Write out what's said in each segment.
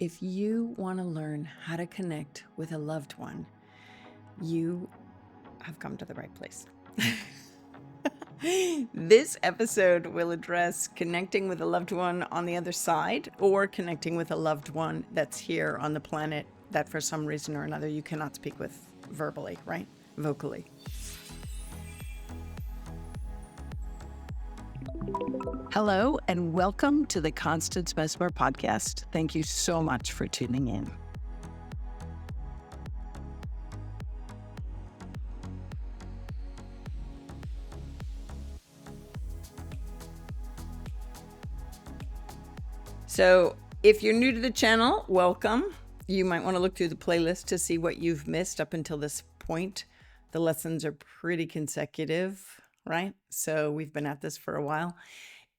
If you want to learn how to connect with a loved one, you have come to the right place. This episode will address connecting with a loved one on the other side, or connecting with a loved one that's here on the planet that for some reason or another you cannot speak with verbally, right? Vocally. Hello, and welcome to the Constance Messmer Podcast. Thank you so much for tuning in. So if you're new to the channel, welcome. You might want to look through the playlist to see what you've missed up until this point. The lessons are pretty consecutive, right? So we've been at this for a while.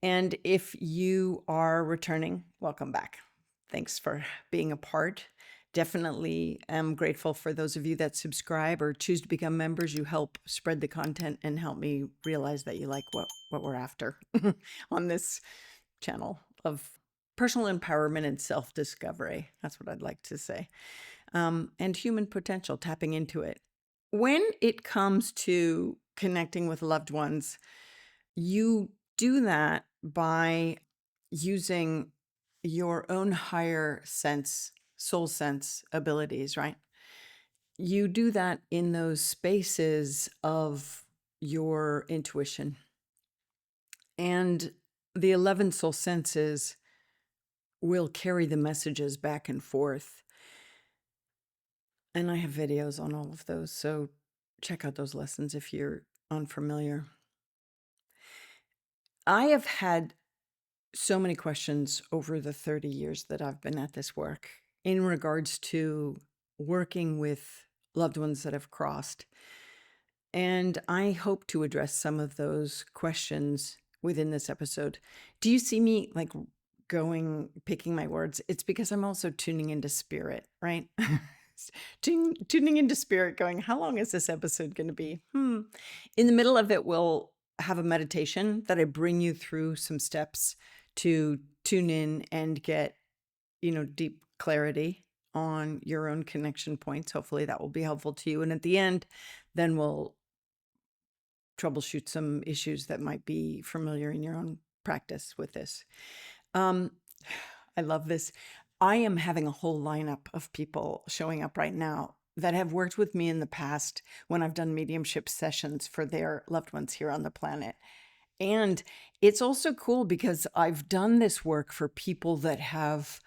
And if you are returning, welcome back. Thanks for being a part. Definitely am grateful for those of you that subscribe or choose to become members. You help spread the content and help me realize that you like what we're after on this channel of personal empowerment and self-discovery. That's what I'd like to say. And human potential, tapping into it. When it comes to connecting with loved ones, you do that by using your own higher sense, soul sense abilities, right? You do that in those spaces of your intuition. And the 11 soul senses will carry the messages back and forth. And I have videos on all of those, so check out those lessons if you're unfamiliar. I have had so many questions over the 30 years that I've been at this work in regards to working with loved ones that have crossed. And I hope to address some of those questions within this episode. Do you see me like picking my words? It's because I'm also tuning into spirit, right? Tuning into spirit, going, how long is this episode going to be? In the middle of it, we'll have a meditation that I bring you through some steps to tune in and get, deep clarity on your own connection points. Hopefully that will be helpful to you. And at the end, then we'll troubleshoot some issues that might be familiar in your own practice with this. I love this. I am having a whole lineup of people showing up right now that have worked with me in the past when I've done mediumship sessions for their loved ones here on the planet. And it's also cool because I've done this work for people that have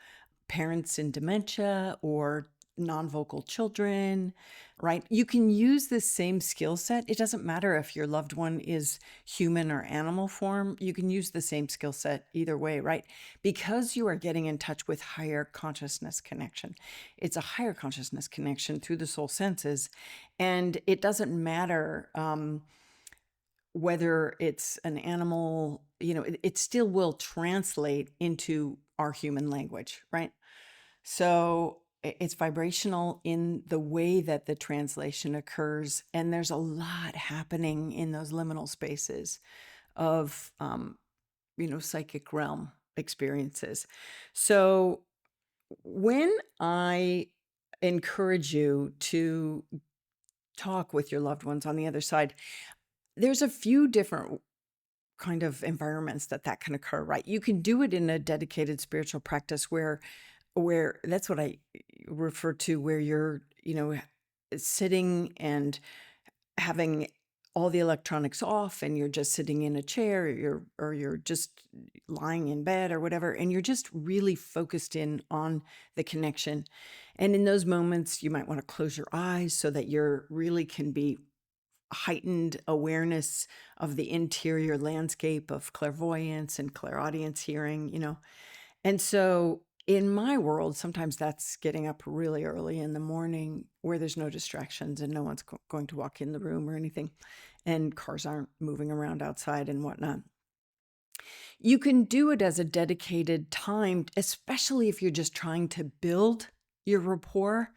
parents in dementia or non-vocal children, right? You can use this same skill set. It doesn't matter if your loved one is human or animal form. You can use the same skill set either way, right? Because you are getting in touch with higher consciousness connection. It's a higher consciousness connection through the soul senses. And it doesn't matter whether it's an animal, it still will translate into our human language, right? So it's vibrational in the way that the translation occurs. And there's a lot happening in those liminal spaces of, psychic realm experiences. So when I encourage you to talk with your loved ones on the other side, there's a few different kind of environments that can occur, right? You can do it in a dedicated spiritual practice where that's what I refer to, where you're, sitting and having all the electronics off and you're just sitting in a chair, or you're just lying in bed or whatever, and you're just really focused in on the connection. And in those moments, you might want to close your eyes so that you're really can be heightened awareness of the interior landscape of clairvoyance and clairaudience hearing. And so in my world, sometimes that's getting up really early in the morning where there's no distractions and no one's going to walk in the room or anything, and cars aren't moving around outside and whatnot. You can do it as a dedicated time, especially if you're just trying to build your rapport,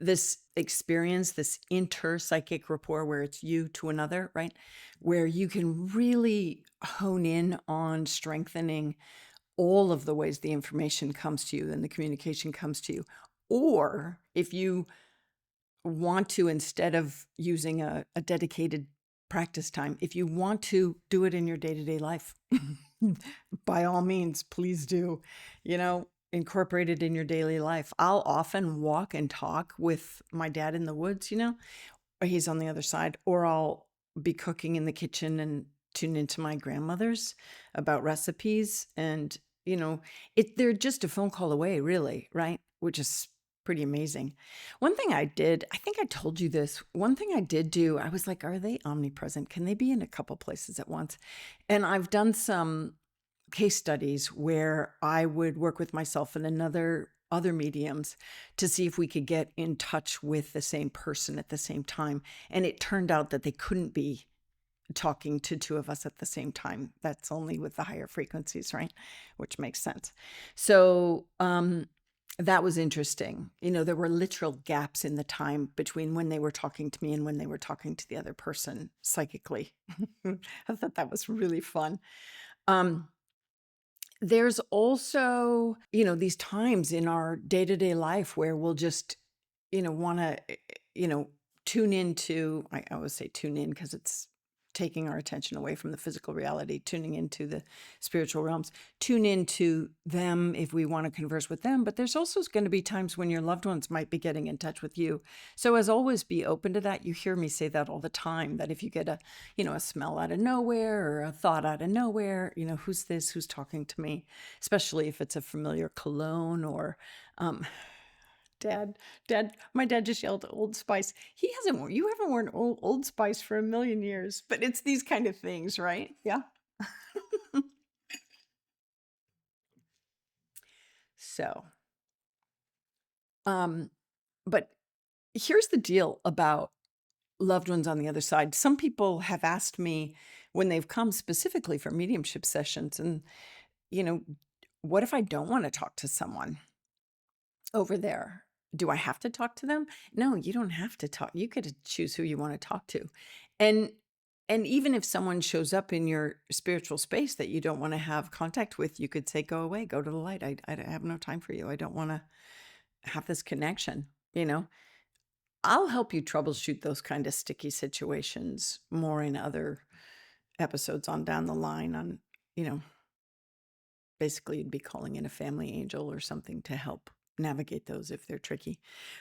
this experience, this inter-psychic rapport where it's you to another, right? Where you can really hone in on strengthening all of the ways the information comes to you and the communication comes to you. Or if you want to, instead of using a dedicated practice time, if you want to do it in your day-to-day life, by all means, please do, incorporate it in your daily life. I'll often walk and talk with my dad in the woods, or he's on the other side, or I'll be cooking in the kitchen and tune into my grandmother's about recipes. And, they're just a phone call away, really, right? Which is pretty amazing. One thing I did, I think I told you this, one thing I did do, I was like, are they omnipresent? Can they be in a couple places at once? And I've done some case studies where I would work with myself and other mediums to see if we could get in touch with the same person at the same time. And it turned out that they couldn't be talking to two of us at the same time. That's only with the higher frequencies, right? Which makes sense. So that was interesting. There were literal gaps in the time between when they were talking to me and when they were talking to the other person psychically. I thought that was really fun. There's also, these times in our day-to-day life where we'll just, want to, tune into, I always say tune in because it's taking our attention away from the physical reality, tuning into the spiritual realms, tune into them if we want to converse with them. But there's also going to be times when your loved ones might be getting in touch with you. So as always, be open to that. You hear me say that all the time, that if you get a smell out of nowhere or a thought out of nowhere, who's this, who's talking to me, especially if it's a familiar cologne or, Dad, my dad just yelled Old Spice. You haven't worn Old Spice for a million years, but it's these kind of things, right? Yeah. So, but here's the deal about loved ones on the other side. Some people have asked me when they've come specifically for mediumship sessions, and, what if I don't want to talk to someone over there? Do I have to talk to them? No, you don't have to talk. You get to choose who you want to talk to. And even if someone shows up in your spiritual space that you don't want to have contact with, you could say, go away, go to the light. I have no time for you. I don't want to have this connection. I'll help you troubleshoot those kind of sticky situations more in other episodes on down the line on, basically you'd be calling in a family angel or something to help navigate those if they're tricky.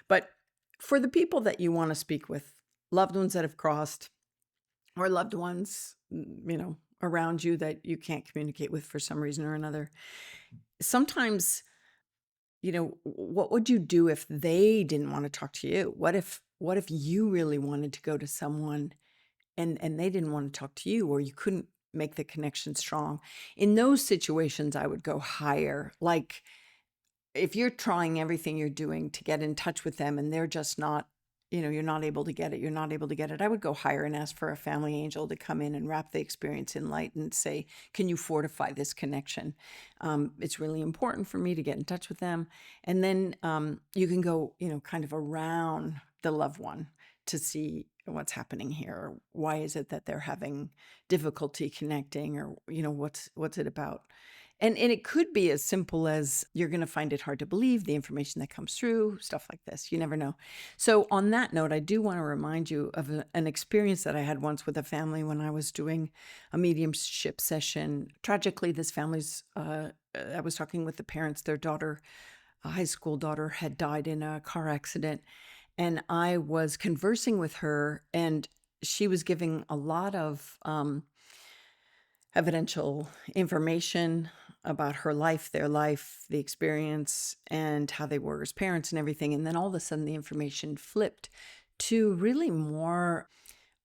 But for the people that you want to speak with, loved ones that have crossed or loved ones, around you that you can't communicate with for some reason or another, sometimes, what would you do if they didn't want to talk to you? What if you really wanted to go to someone and they didn't want to talk to you, or you couldn't make the connection strong? In those situations, I would go higher. Like, if you're trying everything you're doing to get in touch with them and they're just not, you're not able to get it, I would go higher and ask for a family angel to come in and wrap the experience in light and say, can you fortify this connection? It's really important for me to get in touch with them. And then you can go, kind of around the loved one to see what's happening here, or why is it that they're having difficulty connecting, or, what's it about? And it could be as simple as you're going to find it hard to believe the information that comes through, stuff like this. You never know. So on that note, I do want to remind you of an experience that I had once with a family when I was doing a mediumship session. Tragically, this family's, I was talking with the parents, their daughter, a high school daughter, had died in a car accident. And I was conversing with her, and she was giving a lot of evidential information about her life, their life, the experience, and how they were as parents and everything. And then all of a sudden, the information flipped to really more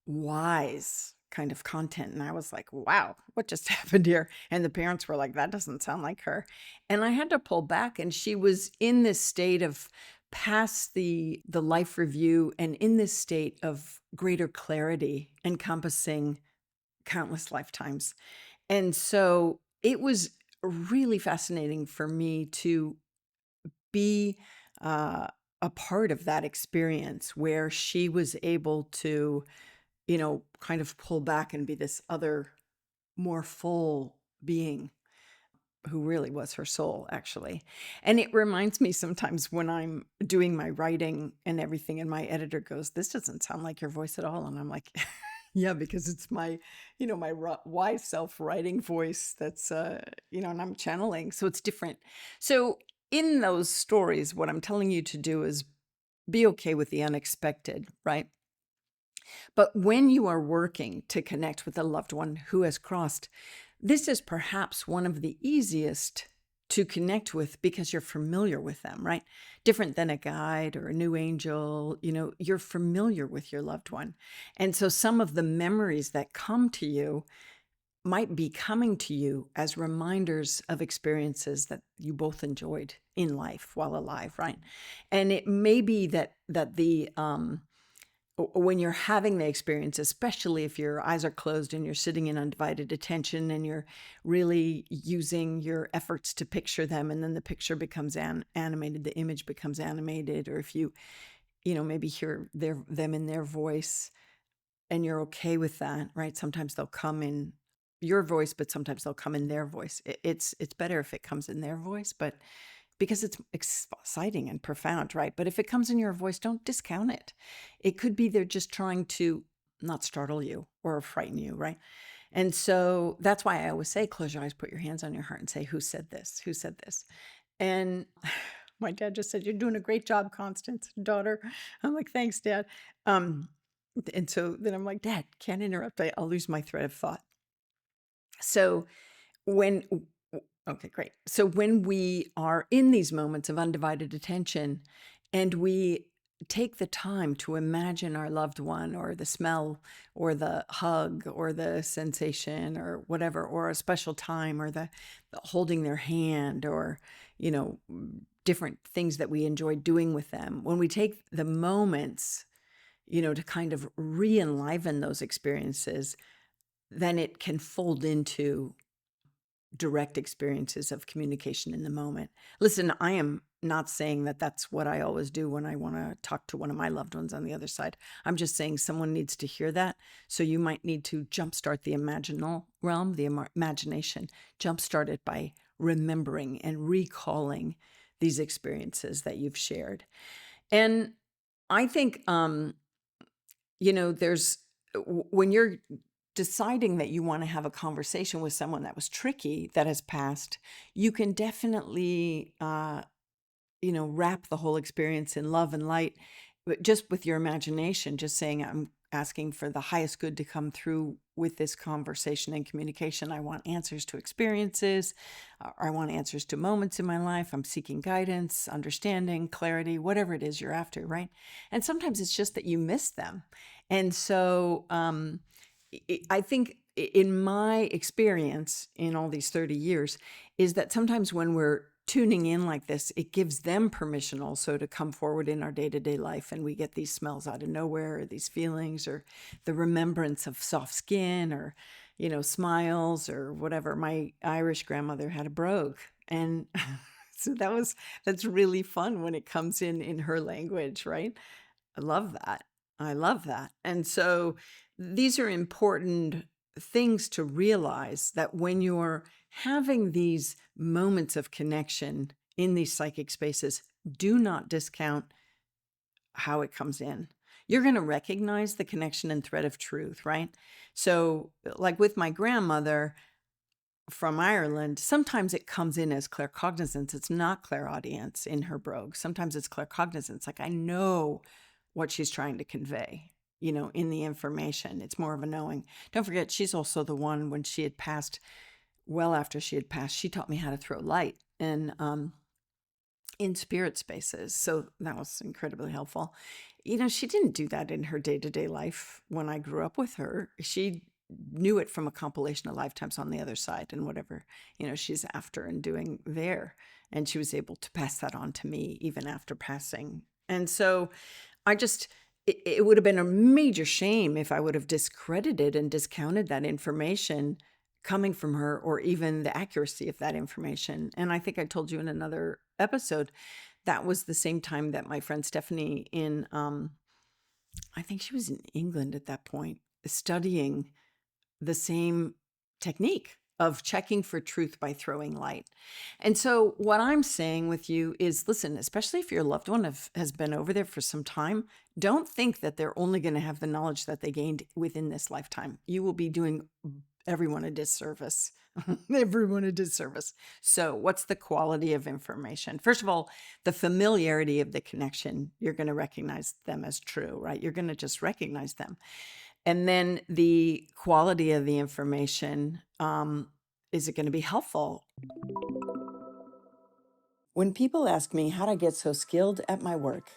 wise kind of content. And I was like, wow, what just happened here? And the parents were like, that doesn't sound like her. And I had to pull back, and she was in this state of past the life review and in this state of greater clarity encompassing countless lifetimes. And so it was really fascinating for me to be a part of that experience where she was able to, kind of pull back and be this other, more full being. who really was her soul, actually. And it reminds me sometimes when I'm doing my writing and everything, and my editor goes, "This doesn't sound like your voice at all." And I'm like, yeah, because it's my, my wise self writing voice that's, and I'm channeling. So it's different. So in those stories, what I'm telling you to do is be okay with the unexpected, right? But when you are working to connect with a loved one who has crossed, this is perhaps one of the easiest to connect with because you're familiar with them, right? Different than a guide or a new angel, you're familiar with your loved one. And so some of the memories that come to you might be coming to you as reminders of experiences that you both enjoyed in life while alive, right? And it may be that the when you're having the experience, especially if your eyes are closed and you're sitting in undivided attention and you're really using your efforts to picture them, and then the picture becomes animated, the image becomes animated, or if you maybe hear them in their voice and you're okay with that, right? Sometimes they'll come in your voice, but sometimes they'll come in their voice. It's better if it comes in their voice, but because it's exciting and profound, right? But if it comes in your voice, don't discount it. It could be they're just trying to not startle you or frighten you, right? And so that's why I always say, close your eyes, put your hands on your heart and say, who said this? Who said this? And my dad just said, "You're doing a great job, Constance, daughter." I'm like, "Thanks, Dad." And so then I'm like, "Dad, can't interrupt. I'll lose my thread of thought." So when okay, great. So when we are in these moments of undivided attention and we take the time to imagine our loved one or the smell or the hug or the sensation or whatever, or a special time or the holding their hand, or, different things that we enjoy doing with them, when we take the moments, to kind of re-enliven those experiences, then it can fold into direct experiences of communication in the moment. Listen, I am not saying that that's what I always do when I want to talk to one of my loved ones on the other side. I'm just saying someone needs to hear that. So you might need to jumpstart the imaginal realm, the imagination, jumpstart it by remembering and recalling these experiences that you've shared. And I think, there's when you're deciding that you want to have a conversation with someone that was tricky, that has passed, you can definitely, wrap the whole experience in love and light, but just with your imagination, just saying, "I'm asking for the highest good to come through with this conversation and communication. I want answers to experiences. I want answers to moments in my life. I'm seeking guidance, understanding, clarity, whatever it is you're after," right? And sometimes it's just that you miss them. And so, I think in my experience in all these 30 years is that sometimes when we're tuning in like this, it gives them permission also to come forward in our day-to-day life, and we get these smells out of nowhere, or these feelings, or the remembrance of soft skin, or smiles, or whatever. My Irish grandmother had a brogue, and so that's really fun when it comes in her language, right? I love that. I love that. And so these are important things to realize, that when you're having these moments of connection in these psychic spaces, do not discount how it comes in. You're going to recognize the connection and thread of truth, right? So, like with my grandmother from Ireland, sometimes it comes in as claircognizance. It's not clairaudience in her brogue. Sometimes it's claircognizance. Like, I know what she's trying to convey, in the information. It's more of a knowing. Don't forget, she's also the one, when she had passed, well after she had passed, she taught me how to throw light in spirit spaces. So that was incredibly helpful. She didn't do that in her day-to-day life when I grew up with her. She knew it from a compilation of lifetimes on the other side, and whatever, she's after and doing there. And she was able to pass that on to me even after passing. And so it would have been a major shame if I would have discredited and discounted that information coming from her, or even the accuracy of that information. And I think I told you in another episode, that was the same time that my friend Stephanie I think she was in England at that point, studying the same technique of checking for truth by throwing light. And so what I'm saying with you is, listen, especially if your loved one has been over there for some time, don't think that they're only going to have the knowledge that they gained within this lifetime. You will be doing everyone a disservice. Everyone a disservice. So what's the quality of information? First of all, the familiarity of the connection, you're going to recognize them as true, right? You're going to just recognize them. And then the quality of the information, is it going to be helpful? When people ask me how to get so skilled at my work,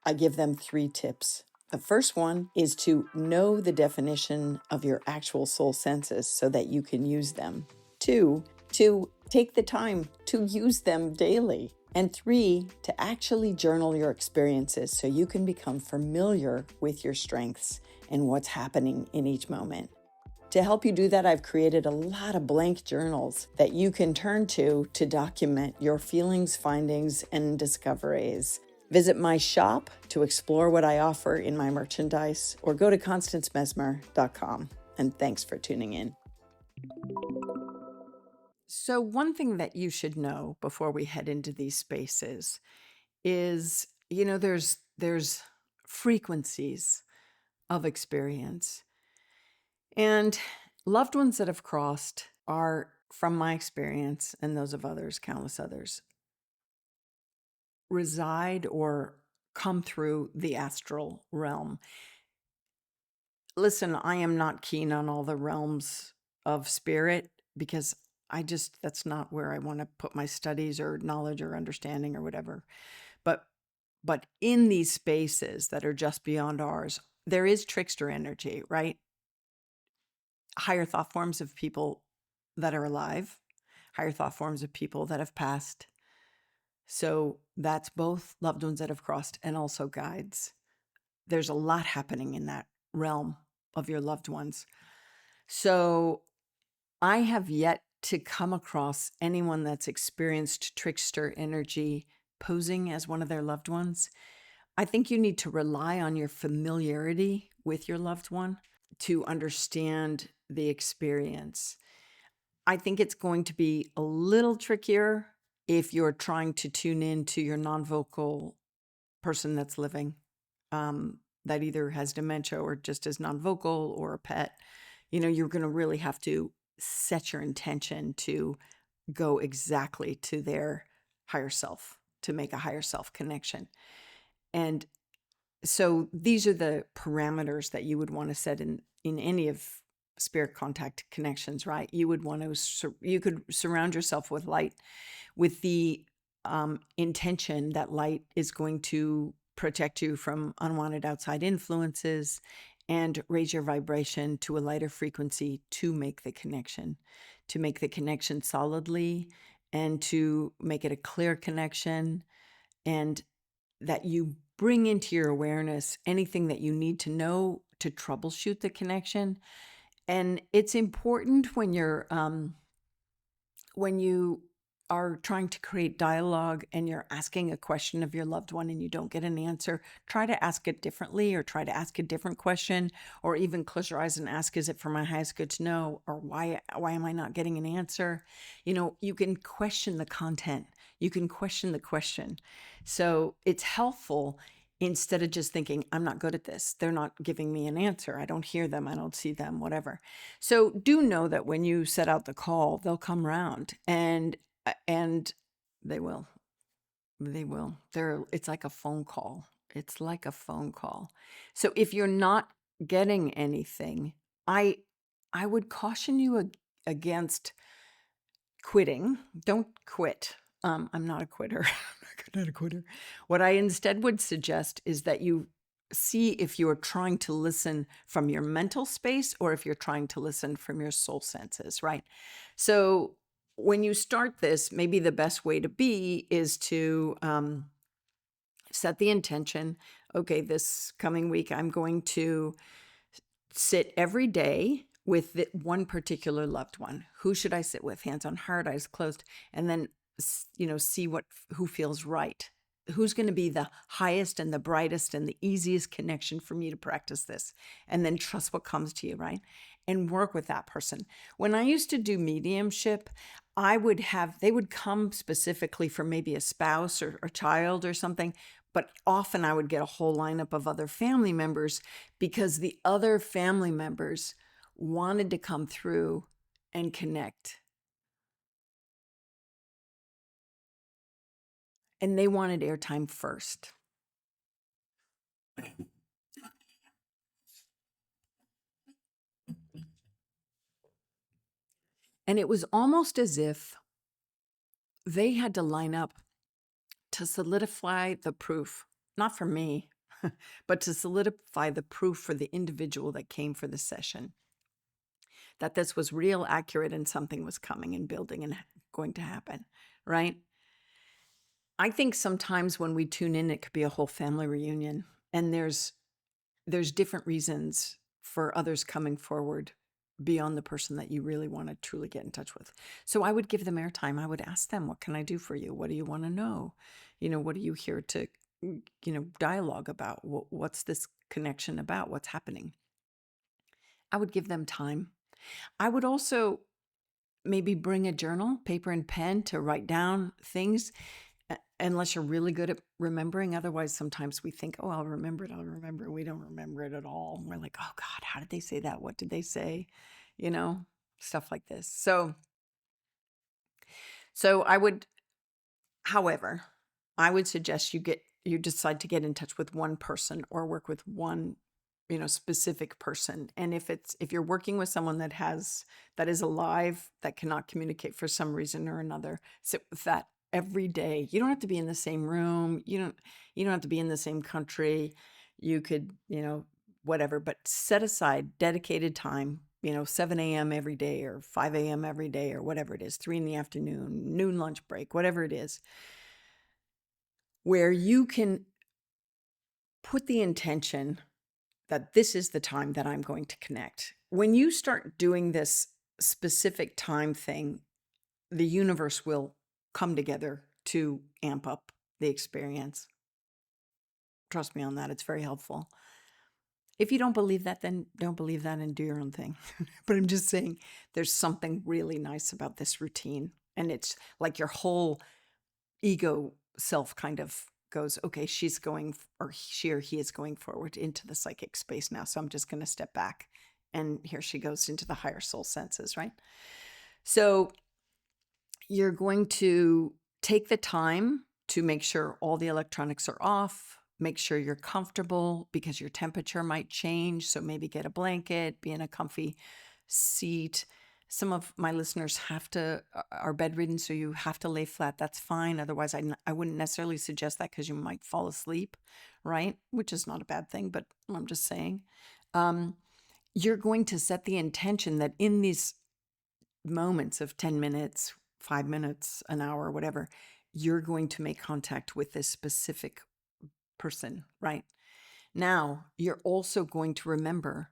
I give them 3 tips. The first one is to know the definition of your actual soul senses so that you can use them. 2, to take the time to use them daily. And 3, to actually journal your experiences so you can become familiar with your strengths and what's happening in each moment. To help you do that, I've created a lot of blank journals that you can turn to document your feelings, findings, and discoveries. Visit my shop to explore what I offer in my merchandise, or go to constancemessmer.com. And thanks for tuning in. So one thing that you should know before we head into these spaces is, there's frequencies of experience. And loved ones that have crossed are, from my experience and those of others, countless others, reside or come through the astral realm. Listen, I am not keen on all the realms of spirit because that's not where I want to put my studies or knowledge or understanding or whatever. But in these spaces that are just beyond ours, there is trickster energy, right? Higher thought forms of people that are alive, higher thought forms of people that have passed. So that's both loved ones that have crossed and also guides. There's a lot happening in that realm of your loved ones. So I have yet to come across anyone that's experienced trickster energy posing as one of their loved ones. I think you need to rely on your familiarity with your loved one to understand the experience. I think it's going to be a little trickier if you're trying to tune in to your non-vocal person that's living, that either has dementia or just is non-vocal or a pet. You're going to really have to set your intention to go exactly to their higher self, to make a higher self connection. And so these are the parameters that you would want to set in any of spirit contact connections, right? You would want to, you could surround yourself with light with the intention that light is going to protect you from unwanted outside influences and raise your vibration to a lighter frequency to make the connection solidly, and to make it a clear connection, and that you bring into your awareness anything that you need to know to troubleshoot the connection. And it's important when you are trying to create dialogue and you're asking a question of your loved one and you don't get an answer, try to ask it differently, or try to ask a different question, or even close your eyes and ask, is it for my highest good to know? Or why am I not getting an answer? You can question the content. You can question the question. So it's helpful, instead of just thinking, I'm not good at this, they're not giving me an answer, I don't hear them, I don't see them, whatever. So do know that when you set out the call, they'll come round, and they will. It's like a phone call. It's like a phone call. So if you're not getting anything, I would caution you against quitting. Don't quit. I'm not a quitter. I'm not a quitter. What I instead would suggest is that you see if you're trying to listen from your mental space or if you're trying to listen from your soul senses, right? So when you start this, maybe the best way to be is to set the intention. Okay, this coming week, I'm going to sit every day with one particular loved one. Who should I sit with? Hands on heart, eyes closed, and then see who feels right. Who's going to be the highest and the brightest and the easiest connection for me to practice this, and then trust what comes to you, right? and work with that person. When I used to do mediumship, they would come specifically for maybe a spouse or a child or something, but often I would get a whole lineup of other family members because the other family members wanted to come through and connect. And they wanted airtime first. And it was almost as if they had to line up to solidify the proof, not for me, but to solidify the proof for the individual that came for the session, that this was real, accurate, and something was coming and building and going to happen, right? I think sometimes when we tune in, it could be a whole family reunion, and there's different reasons for others coming forward beyond the person that you really want to truly get in touch with. So I would give them airtime. I would ask them, what can I do for you? What do you want to know? What are you here to, dialogue about? What's this connection about? What's happening? I would give them time. I would also maybe bring a journal, paper and pen to write down things, unless you're really good at remembering. Otherwise, sometimes we think, oh, I'll remember it. We don't remember it at all. We're like, oh God, how did they say that? What did they say? Stuff like this. So however, I would suggest you decide to get in touch with one person or work with one, specific person. And if you're working with someone that is alive, that cannot communicate for some reason or another, sit with that every day. You don't have to be in the same room. You don't have to be in the same country. You could, whatever, but set aside dedicated time, 7 a.m. every day or 5 a.m. every day or whatever it is, 3 p.m, noon lunch break, whatever it is, where you can put the intention that this is the time that I'm going to connect. When you start doing this specific time thing, the universe will come together to amp up the experience. Trust me on that. It's very helpful. If you don't believe that, then don't believe that and do your own thing. But I'm just saying there's something really nice about this routine. And it's like your whole ego self kind of goes, okay, she's going, or she or he is going forward into the psychic space now. So I'm just going to step back. And here she goes into the higher soul senses, right? So you're going to take the time to make sure all the electronics are off, make sure you're comfortable because your temperature might change. So maybe get a blanket, be in a comfy seat. Some of my listeners are bedridden, so you have to lay flat. That's fine. Otherwise, I wouldn't necessarily suggest that because you might fall asleep, right? Which is not a bad thing, but I'm just saying. You're going to set the intention that in these moments of 10 minutes, 5 minutes, an hour, whatever, you're going to make contact with this specific person, right? Now, you're also going to remember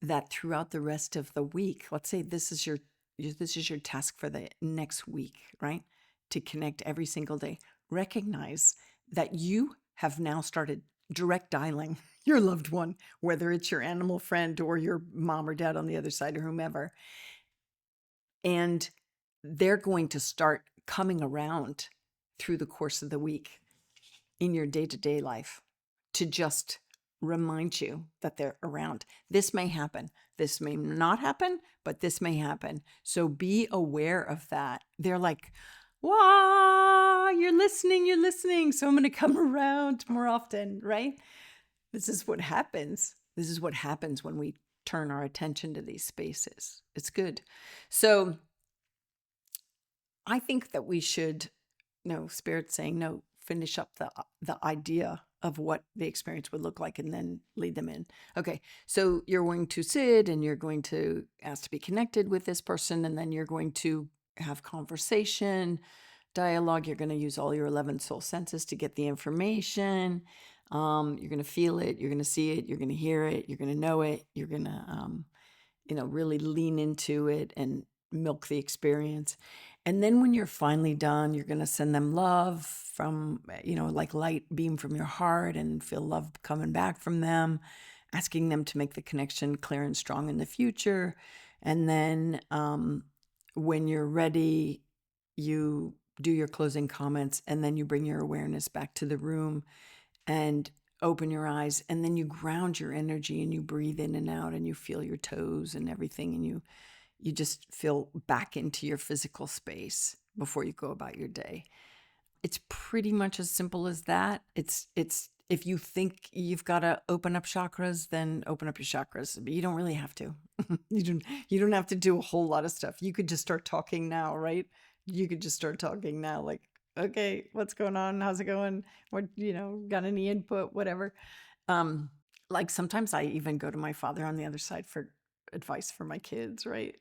that throughout the rest of the week, let's say this is your task for the next week, right? To connect every single day. Recognize that you have now started direct dialing your loved one, whether it's your animal friend or your mom or dad on the other side or whomever. And they're going to start coming around through the course of the week in your day-to-day life to just remind you that they're around. This may happen. This may not happen, but this may happen. So be aware of that. They're like, wow, you're listening. So I'm going to come around more often, right? This is what happens. This is what happens when we turn our attention to these spaces. It's good. So I think that we should, Spirit's saying, no, finish up the idea of what the experience would look like and then lead them in. Okay, so you're going to sit and you're going to ask to be connected with this person, and then you're going to have conversation, dialogue. You're going to use all your 11 soul senses to get the information. You're going to feel it. You're going to see it. You're going to hear it. You're going to know it. You're going to, really lean into it and milk the experience. And then when you're finally done, you're going to send them love from, like light beam from your heart, and feel love coming back from them. asking them to make the connection clear and strong in the future. And then when you're ready, you do your closing comments, and then you bring your awareness back to the room and open your eyes, and then you ground your energy and you breathe in and out and you feel your toes and everything, and you just feel back into your physical space before you go about your day. It's pretty much as simple as that. It's if you think you've got to open up chakras, then open up your chakras. But you don't really have to. You don't have to do a whole lot of stuff. You could just start talking now, right? You could just start talking now, like, okay, what's going on? How's it going? What, got any input, whatever. Like sometimes I even go to my father on the other side for advice for my kids, right?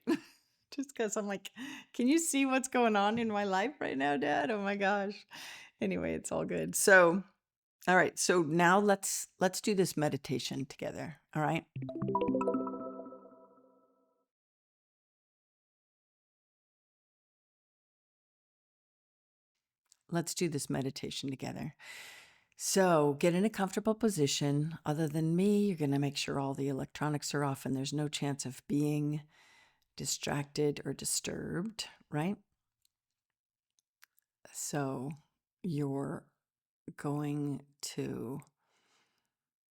Just because I'm like, can you see what's going on in my life right now, Dad? Oh my gosh. Anyway, it's all good. So, all right. So now let's do this meditation together. All right. Let's do this meditation together. So get in a comfortable position. Other than me, you're going to make sure all the electronics are off and there's no chance of being distracted or disturbed, right? So you're going to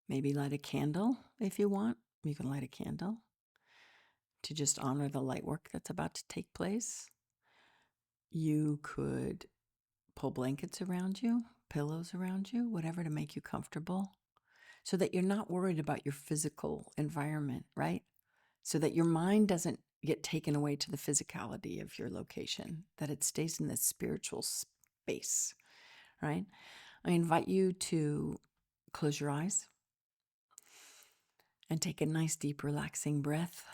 maybe light a candle if you want. You can light a candle to just honor the light work that's about to take place. You could pull blankets around you, pillows around you, whatever to make you comfortable, so that you're not worried about your physical environment, right? So that your mind doesn't get taken away to the physicality of your location, that it stays in this spiritual space, right? I invite you to close your eyes and take a nice, deep, relaxing breath.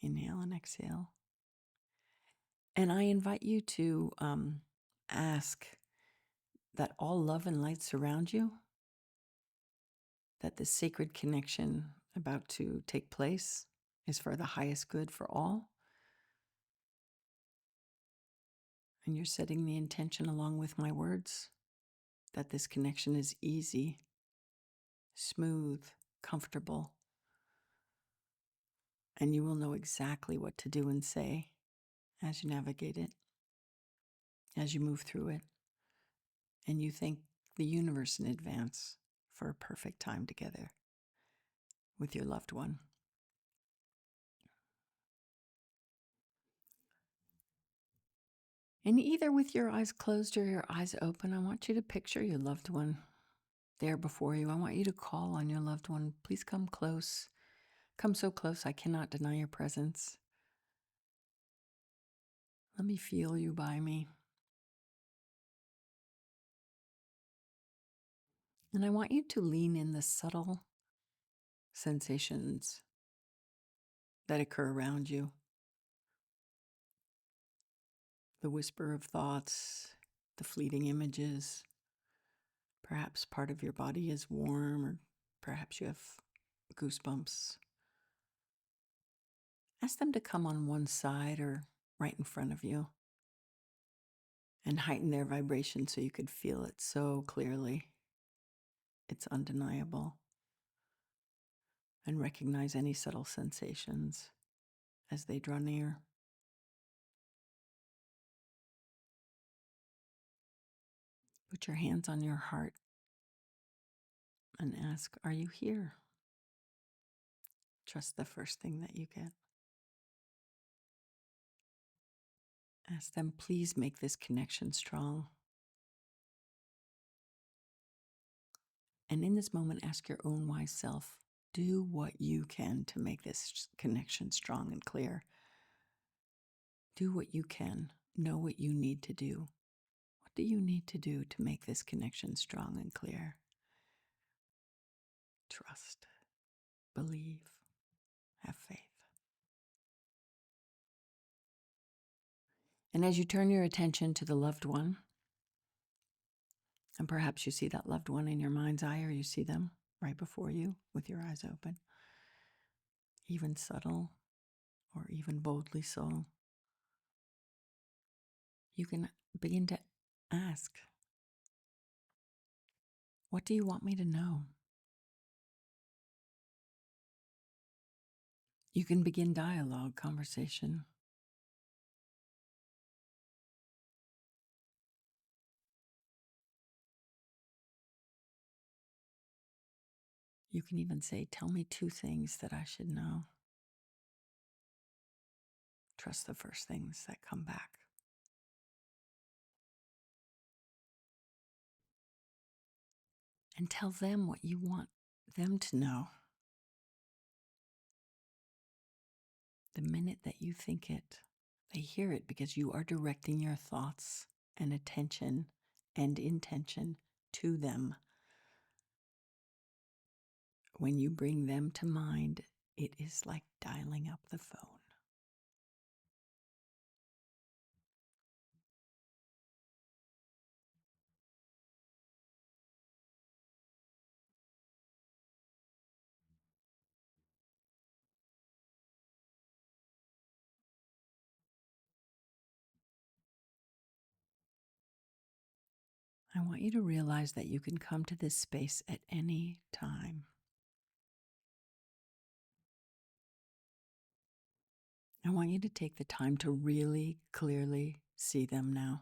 Inhale and exhale. And I invite you to ask that all love and light surround you, that the sacred connection about to take place is for the highest good for all. And you're setting the intention along with my words that this connection is easy, smooth, comfortable, and you will know exactly what to do and say as you navigate it, as you move through it, and you thank the universe in advance for a perfect time together with your loved one. And either with your eyes closed or your eyes open, I want you to picture your loved one there before you. I want you to call on your loved one. Please come close. Come so close, I cannot deny your presence. Let me feel you by me. And I want you to lean in the subtle sensations that occur around you. The whisper of thoughts, the fleeting images. Perhaps part of your body is warm, or perhaps you have goosebumps. Ask them to come on one side or right in front of you and heighten their vibration so you could feel it so clearly. It's undeniable. And recognize any subtle sensations as they draw near. Put your hands on your heart and ask, are you here? Trust the first thing that you get. Ask them, please make this connection strong. And in this moment, ask your own wise self, do what you can to make this connection strong and clear. Do what you can. Know what you need to do. What do you need to do to make this connection strong and clear? Trust, believe, have faith. And as you turn your attention to the loved one, and perhaps you see that loved one in your mind's eye, or you see them right before you with your eyes open, even subtle or even boldly so, you can begin to ask, what do you want me to know? You can begin dialogue, conversation. You can even say, tell me 2 things that I should know. Trust the first things that come back. And tell them what you want them to know. The minute that you think it, they hear it because you are directing your thoughts and attention and intention to them. When you bring them to mind, it is like dialing up the phone. I want you to realize that you can come to this space at any time. I want you to take the time to really clearly see them now.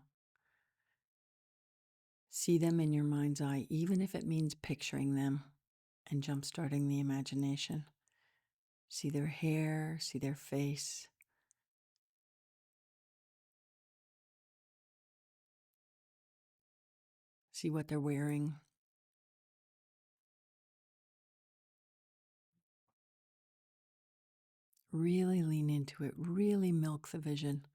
See them in your mind's eye, even if it means picturing them and jump-starting the imagination. See their hair, see their face. See what they're wearing. Really lean into it. Really milk the vision.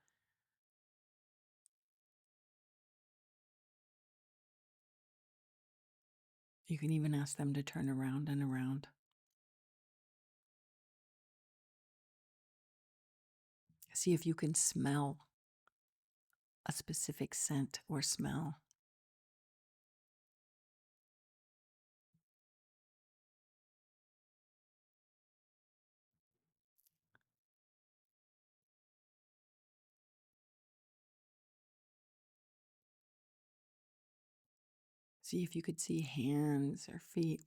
You can even ask them to turn around and around. See if you can smell a specific scent or smell. See if you could see hands or feet.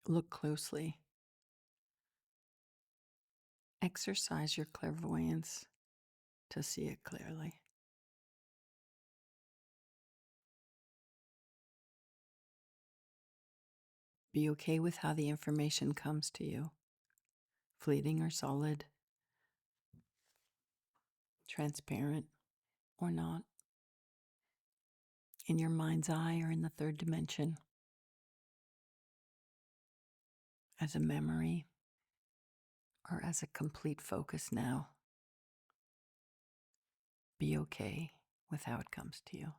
Look closely. Exercise your clairvoyance to see it clearly. Be okay with how the information comes to you. Fleeting or solid. Transparent or not. In your mind's eye or in the third dimension. As a memory or as a complete focus now. Be okay with how it comes to you.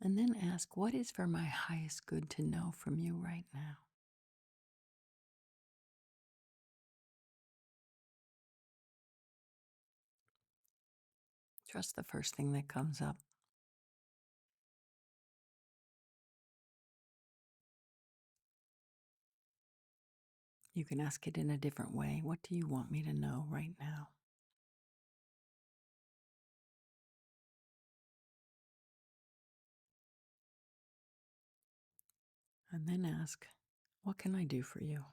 And then ask, what is for my highest good to know from you right now? Trust the first thing that comes up. You can ask it in a different way. What do you want me to know right now? And then ask, what can I do for you?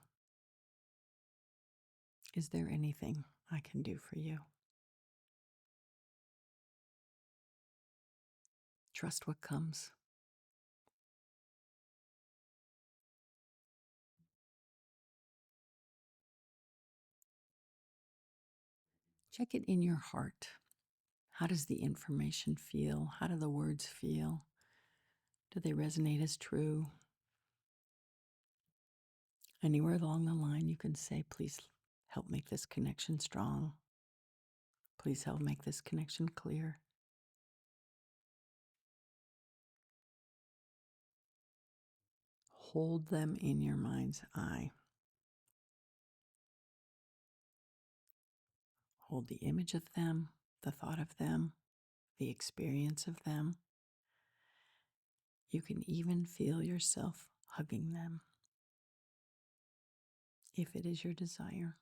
Is there anything I can do for you? Trust what comes. Check it in your heart. How does the information feel? How do the words feel? Do they resonate as true? Anywhere along the line, you can say, please help make this connection strong. Please help make this connection clear. Hold them in your mind's eye. Hold the image of them, the thought of them, the experience of them. You can even feel yourself hugging them, if it is your desire.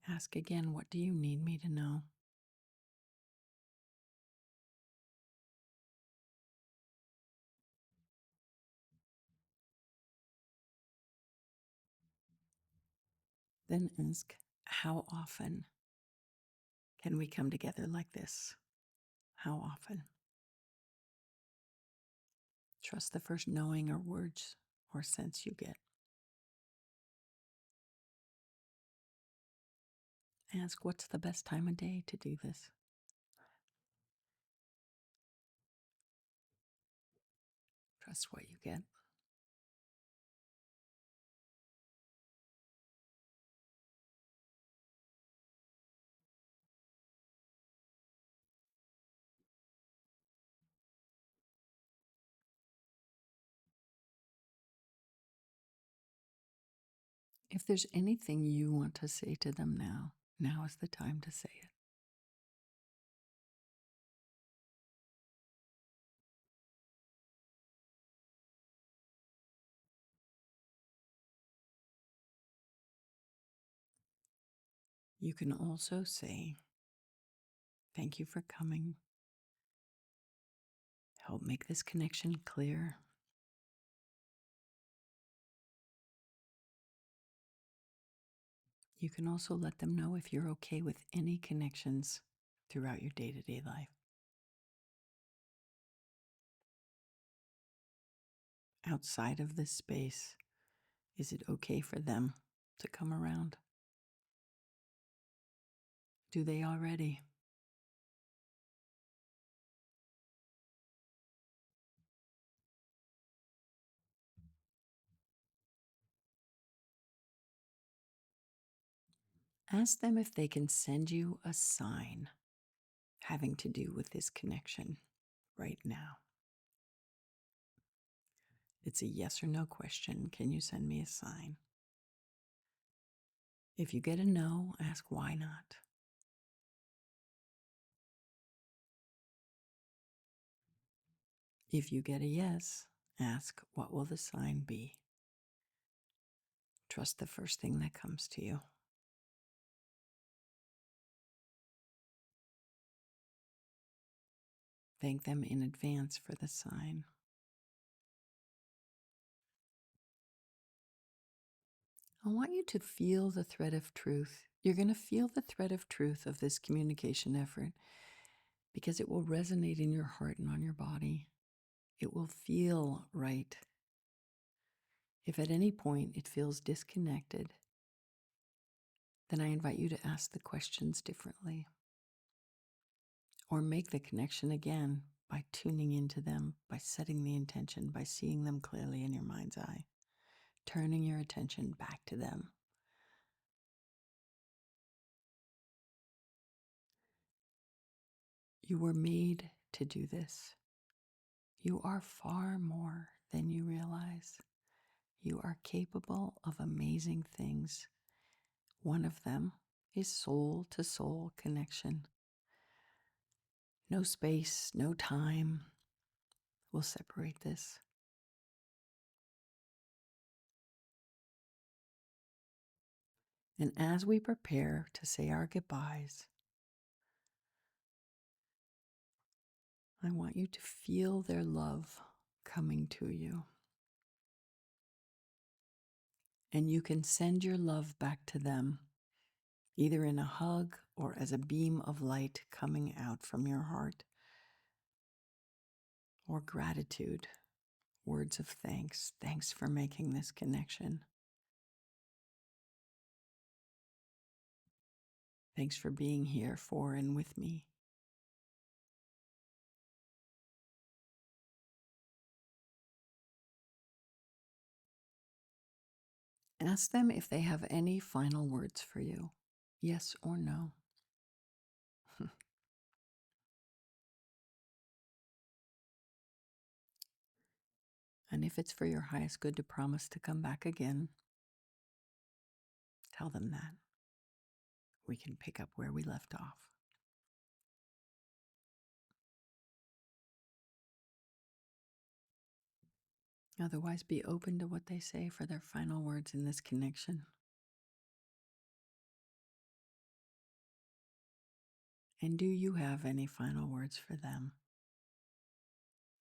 Ask again, what do you need me to know? Then ask, how often can we come together like this? How often? Trust the first knowing or words or sense you get. Ask, what's the best time of day to do this? Trust what you get. If there's anything you want to say to them now, now is the time to say it. You can also say, thank you for coming. Help make this connection clear. You can also let them know if you're okay with any connections throughout your day-to-day life. Outside of this space, is it okay for them to come around? Do they already? Ask them if they can send you a sign having to do with this connection right now. It's a yes or no question. Can you send me a sign? If you get a no, ask why not. If you get a yes, ask what will the sign be? Trust the first thing that comes to you. Thank them in advance for the sign. I want you to feel the thread of truth. You're going to feel the thread of truth of this communication effort because it will resonate in your heart and on your body. It will feel right. If at any point it feels disconnected, then I invite you to ask the questions differently or make the connection again by tuning into them, by setting the intention, by seeing them clearly in your mind's eye, turning your attention back to them. You were made to do this. You are far more than you realize. You are capable of amazing things. One of them is soul to soul connection. No space, no time will separate this. And as we prepare to say our goodbyes, I want you to feel their love coming to you. And you can send your love back to them, either in a hug or as a beam of light coming out from your heart, or gratitude, words of thanks. Thanks for making this connection. Thanks for being here for and with me. Ask them if they have any final words for you, yes or no. And if it's for your highest good to promise to come back again, tell them that. We can pick up where we left off. Otherwise, be open to what they say for their final words in this connection. And do you have any final words for them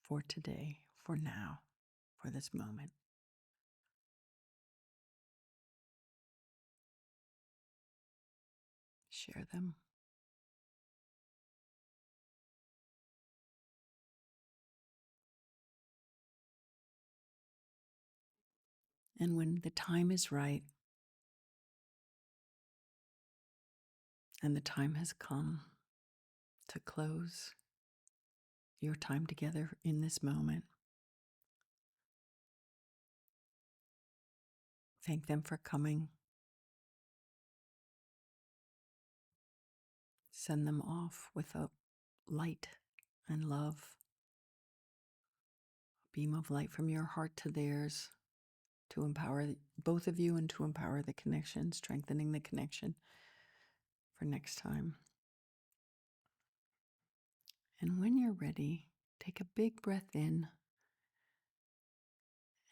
for today, for now, for this moment? Share them. And when the time is right and the time has come to close your time together in this moment, thank them for coming. Send them off with a light and love, a beam of light from your heart to theirs to empower both of you and to empower the connection, strengthening the connection for next time. And when you're ready, take a big breath in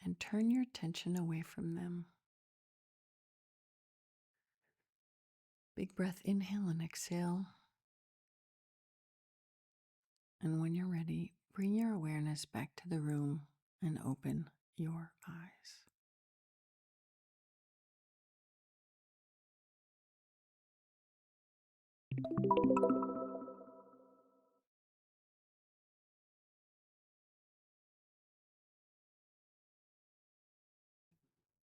and turn your attention away from them. Big breath, inhale and exhale. And when you're ready, bring your awareness back to the room and open your eyes.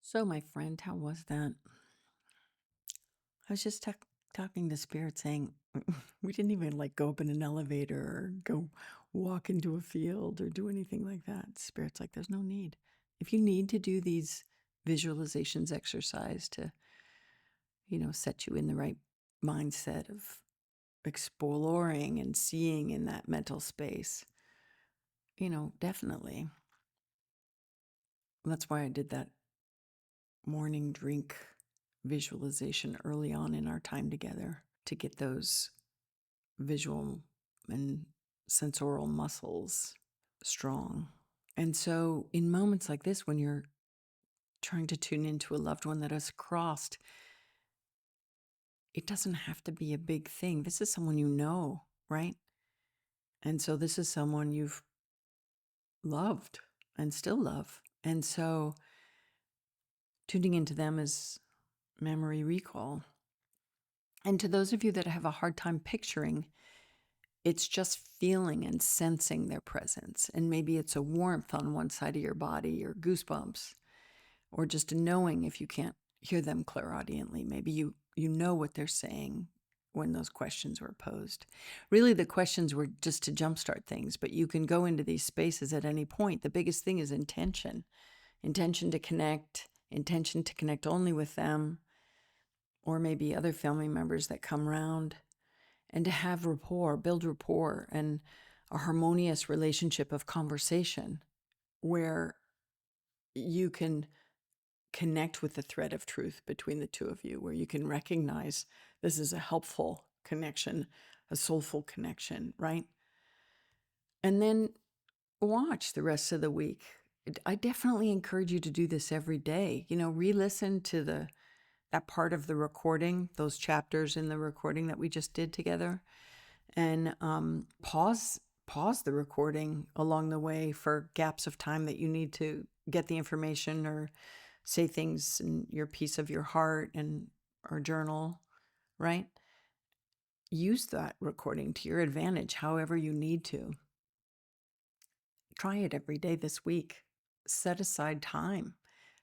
So, my friend, how was that? I was just talking to Spirit saying, we didn't even like go up in an elevator or go walk into a field or do anything like that. Spirit's like, there's no need. If you need to do these visualizations exercise to, set you in the right mindset of exploring and seeing in that mental space, definitely. That's why I did that morning drink visualization early on in our time together to get those visual and sensorial muscles strong. And so, in moments like this, when you're trying to tune into a loved one that has crossed, it doesn't have to be a big thing. This is someone you know, right? And so, this is someone you've loved and still love. And so, tuning into them is memory recall. And to those of you that have a hard time picturing, it's just feeling and sensing their presence. And maybe it's a warmth on one side of your body or goosebumps, or just a knowing if you can't hear them clairaudiently. Maybe you know what they're saying when those questions were posed. Really, the questions were just to jumpstart things, but you can go into these spaces at any point. The biggest thing is intention to connect only with them, or maybe other family members that come around, and to have rapport, build rapport, and a harmonious relationship of conversation where you can connect with the thread of truth between the two of you, where you can recognize this is a helpful connection, a soulful connection, right? And then watch the rest of the week. I definitely encourage you to do this every day. Re-listen to that part of the recording, those chapters in the recording that we just did together, and pause the recording along the way for gaps of time that you need to get the information or say things in your piece of your heart or journal, right? Use that recording to your advantage however you need to. Try it every day this week. Set aside time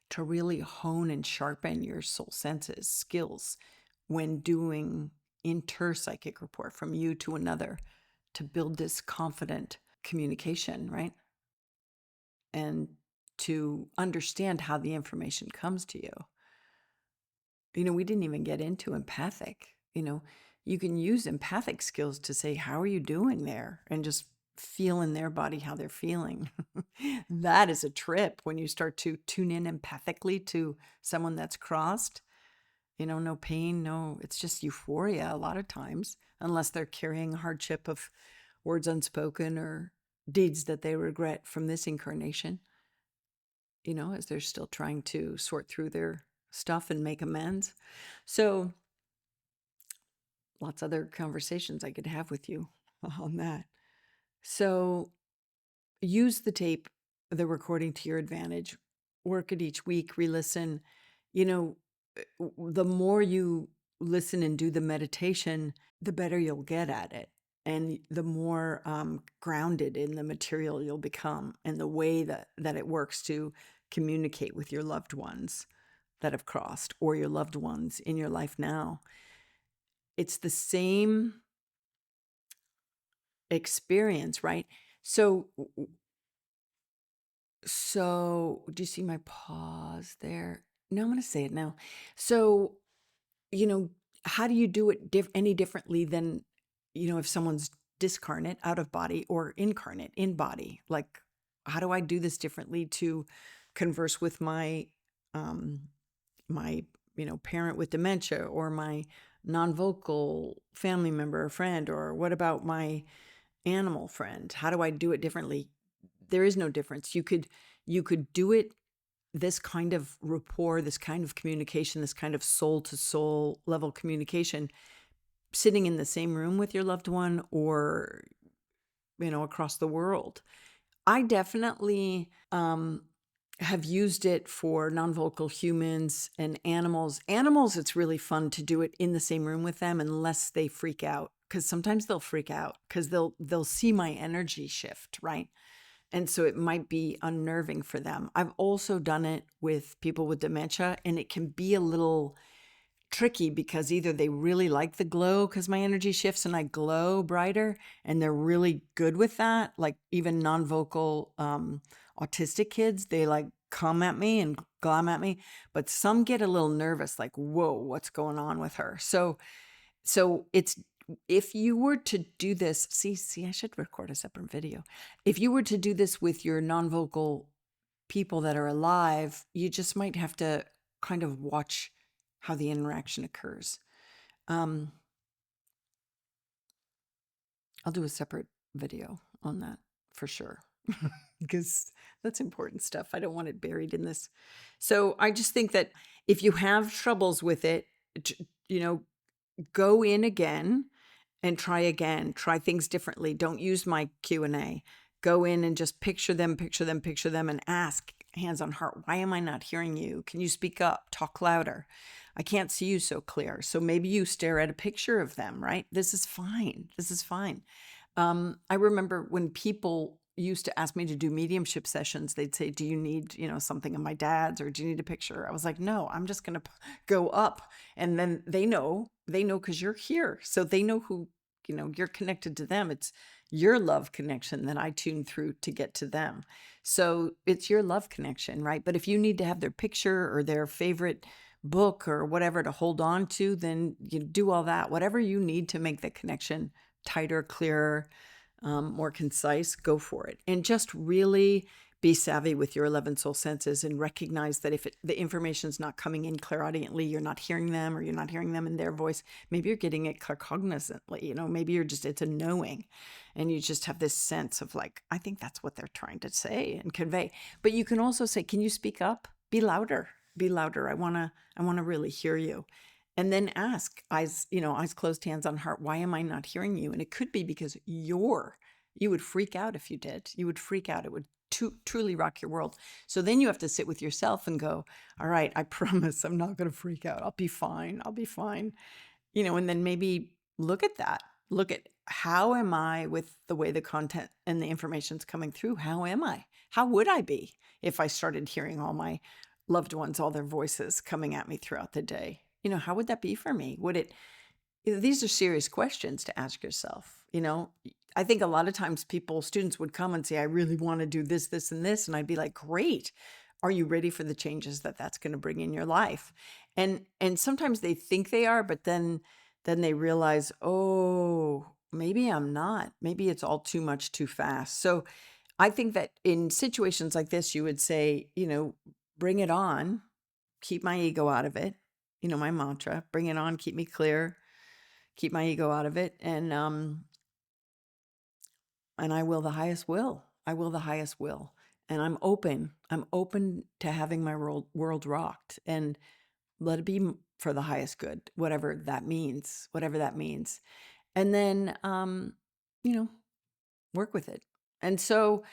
to really hone and sharpen your soul senses, skills when doing inter-psychic rapport from you to another, to build this confident communication, right? And to understand how the information comes to you. We didn't even get into empathic. You can use empathic skills to say, how are you doing there? And just feel in their body how they're feeling. That is a trip when you start to tune in empathically to someone that's crossed. No pain, it's just euphoria a lot of times, unless they're carrying a hardship of words unspoken or deeds that they regret from this incarnation, as they're still trying to sort through their stuff and make amends. So lots of other conversations I could have with you on that. So use the tape, the recording to your advantage. Work it each week, re-listen. You know, the more you listen and do the meditation, the better you'll get at it. And the more grounded in the material you'll become and the way that it works to communicate with your loved ones that have crossed or your loved ones in your life now. It's the same experience, right? So, do you see my pause there? No, I'm going to say it now. So, you know, how do you do it any differently than, if someone's discarnate, out of body, or incarnate, in body? Like, how do I do this differently to converse with um, my, parent with dementia, or my non-vocal family member or friend, or what about my animal friend? How do I do it differently? There is no difference. You could do it, this kind of rapport, this kind of communication, this kind of soul to soul level communication, sitting in the same room with your loved one, or, across the world. I definitely have used it for non-vocal humans and animals. Animals, it's really fun to do it in the same room with them, unless they freak out, because sometimes they'll freak out because they'll see my energy shift, right? And so it might be unnerving for them. I've also done it with people with dementia, and it can be a little tricky because either they really like the glow because my energy shifts and I glow brighter, and they're really good with that. Like even non-vocal autistic kids, they like come at me and glom at me, but some get a little nervous, like, whoa, what's going on with her? So it's, if you were to do this, see, I should record a separate video. If you were to do this with your non-vocal people that are alive, you just might have to kind of watch how the interaction occurs. I'll do a separate video on that for sure, because that's important stuff. I don't want it buried in this. So I just think that if you have troubles with it, you know, go in again and try again. Try things differently. Don't use my Q&A. Go in and just picture them, and ask, hands on heart, why am I not hearing you? Can you speak up? Talk louder. I can't see you so clear. So maybe you stare at a picture of them, right? This is fine. This is fine. I remember when people used to ask me to do mediumship sessions, they'd say, do you need, something of my dad's, or do you need a picture? I was like, no, I'm just going to go up. And then they know because you're here. So they know who, you're connected to them. It's your love connection that I tune through to get to them. So it's your love connection, right? But if you need to have their picture or their favorite book or whatever to hold on to, then you do all that. Whatever you need to make the connection tighter, clearer, more concise, go for it. And just really be savvy with your 11 soul senses and recognize that if the information's not coming in clairaudiently, you're not hearing them, or you're not hearing them in their voice, maybe you're getting it claircognizantly, maybe it's a knowing, and you just have this sense of like, I think that's what they're trying to say and convey. But you can also say, can you speak up? Be louder. Be louder. I want to really hear you. And then ask, eyes closed, hands on heart, why am I not hearing you? And it could be because you would freak out if you did. You would freak out. It would truly rock your world. So then you have to sit with yourself and go, all right, I promise I'm not going to freak out. I'll be fine. I'll be fine. And then maybe look at that. Look at, how am I with the way the content and the information's coming through? How am I? How would I be if I started hearing all my loved ones, all their voices coming at me throughout the day? How would that be for me? These are serious questions to ask yourself. I think a lot of times students would come and say, I really want to do this, this, and this. And I'd be like, great. Are you ready for the changes that's going to bring in your life? And sometimes they think they are, but then they realize, oh, maybe I'm not. Maybe it's all too much too fast. So I think that in situations like this, you would say, bring it on, keep my ego out of it. My mantra, bring it on, keep me clear, keep my ego out of it. And I will the highest will. I will the highest will. And I'm open to having my world rocked. And Let it be for the highest good, whatever that means, whatever that means. And then, you know, work with it. And so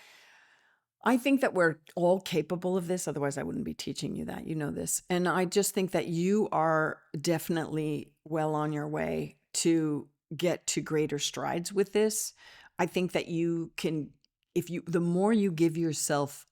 I think that we're all capable of this. Otherwise, I wouldn't be teaching you that. You know this. And I just think that you are definitely well on your way to get to greater strides with this. I think that you can, the more you give yourself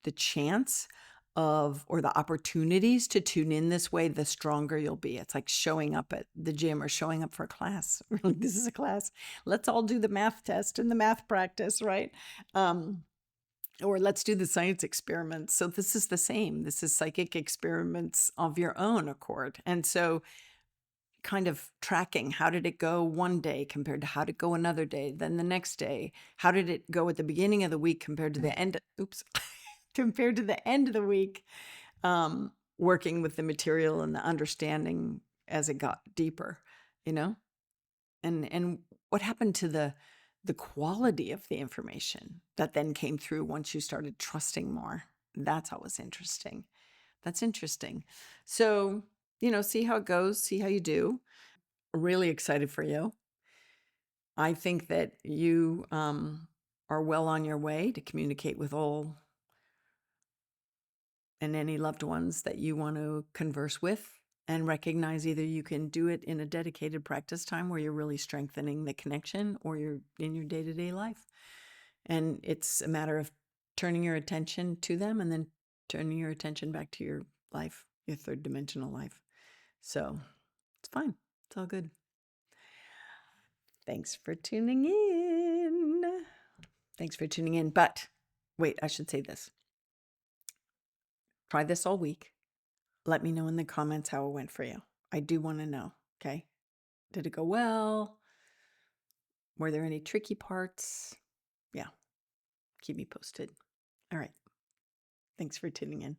the chance of, or the opportunities to tune in this way, the stronger you'll be. It's like showing up at the gym or showing up for a class. This is a class. Let's all do the math test and the math practice, right? Or let's do the science experiments. So this is the same. This is psychic experiments of your own accord. And so kind of tracking, how did it go one day compared to how did it go another day, then the next day? How did it go at the beginning of the week compared to the end? Oops. Compared to the end of the week, working with the material and the understanding as it got deeper, you know? And what happened to the quality of the information that then came through once you started trusting more? That's always interesting. That's interesting. So, see how it goes, see how you do. Really excited for you. I think that you are well on your way to communicate with all and any loved ones that you want to converse with, and recognize either you can do it in a dedicated practice time where you're really strengthening the connection, or you're in your day-to-day life. And it's a matter of turning your attention to them and then turning your attention back to your life, your third dimensional life. So it's fine. It's all good. Thanks for tuning in. Thanks for tuning in. But wait, I should say this. Try this all week. Let me know in the comments how it went for you. I do want to know. Okay. Did it go well? Were there any tricky parts? Yeah. Keep me posted. All right. Thanks for tuning in.